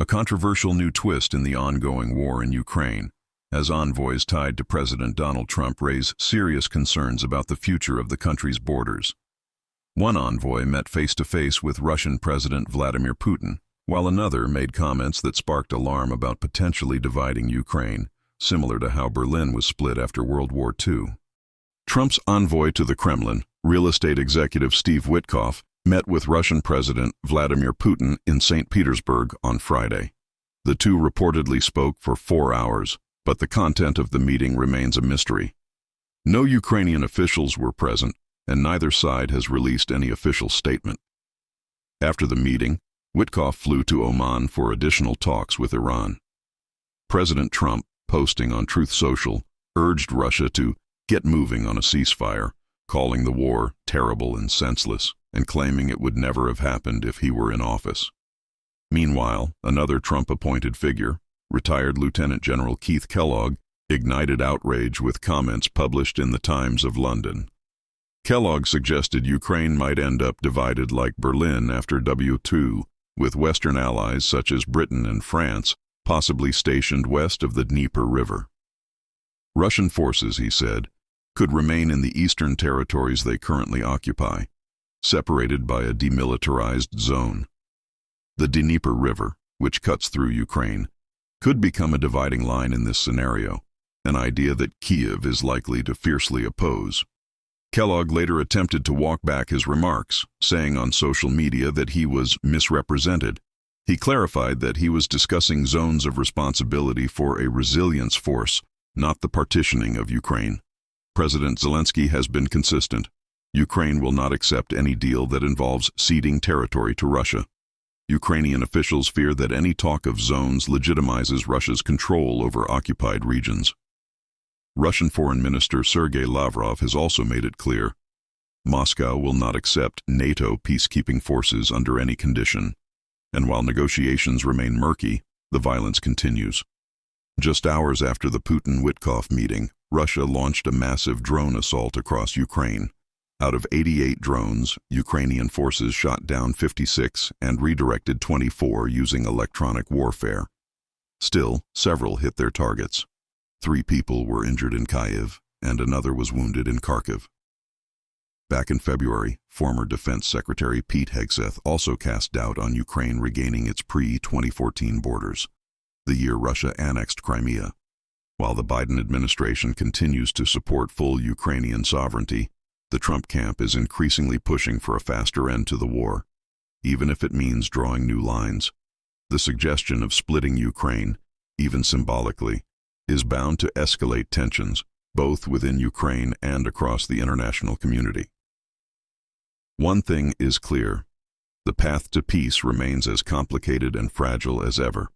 controversial new twist in the ongoing war in Ukraine, as envoys tied to President Donald Trump raise serious concerns about the future of the country's borders. One envoy met face-to-face with Russian President Vladimir Putin, while another made comments that sparked alarm about potentially dividing Ukraine, similar to how Berlin was split after World War II. Trump's envoy to the Kremlin, real estate executive Steve Witkoff, met with Russian President Vladimir Putin in St. Petersburg on Friday. The two reportedly spoke for 4 hours, but the content of the meeting remains a mystery. No Ukrainian officials were present, and neither side has released any official statement. After the meeting, Witkoff flew to Oman for additional talks with Iran. President Trump, posting on Truth Social, urged Russia to get moving on a ceasefire, calling the war terrible and senseless, and claiming it would never have happened if he were in office. Meanwhile, another Trump-appointed figure, retired Lieutenant General Keith Kellogg, ignited outrage with comments published in the Times of London. Kellogg suggested Ukraine might end up divided like Berlin after W2, with Western allies such as Britain and France possibly stationed west of the Dnieper River. Russian forces, he said, could remain in the eastern territories they currently occupy, separated by a demilitarized zone. The Dnieper River, which cuts through Ukraine, could become a dividing line in this scenario, an idea that Kiev is likely to fiercely oppose. Kellogg later attempted to walk back his remarks, saying on social media that he was misrepresented. He clarified that he was discussing zones of responsibility for a resilience force, not the partitioning of Ukraine. President Zelensky has been consistent. Ukraine will not accept any deal that involves ceding territory to Russia. Ukrainian officials fear that any talk of zones legitimizes Russia's control over occupied regions. Russian Foreign Minister Sergei Lavrov has also made it clear Moscow will not accept NATO peacekeeping forces under any condition, and while negotiations remain murky, the violence continues. Just hours after the Putin-Witkoff meeting, Russia launched a massive drone assault across Ukraine. Out of 88 drones, Ukrainian forces shot down 56 and redirected 24 using electronic warfare. Still, several hit their targets. 3 people were injured in Kyiv, and another was wounded in Kharkiv. Back in February, former Defense Secretary Pete Hegseth also cast doubt on Ukraine regaining its pre-2014 borders, the year Russia annexed Crimea. While the Biden administration continues to support full Ukrainian sovereignty, the Trump camp is increasingly pushing for a faster end to the war, even if it means drawing new lines. The suggestion of splitting Ukraine, even symbolically, is bound to escalate tensions, both within Ukraine and across the international community. One thing is clear: the path to peace remains as complicated and fragile as ever.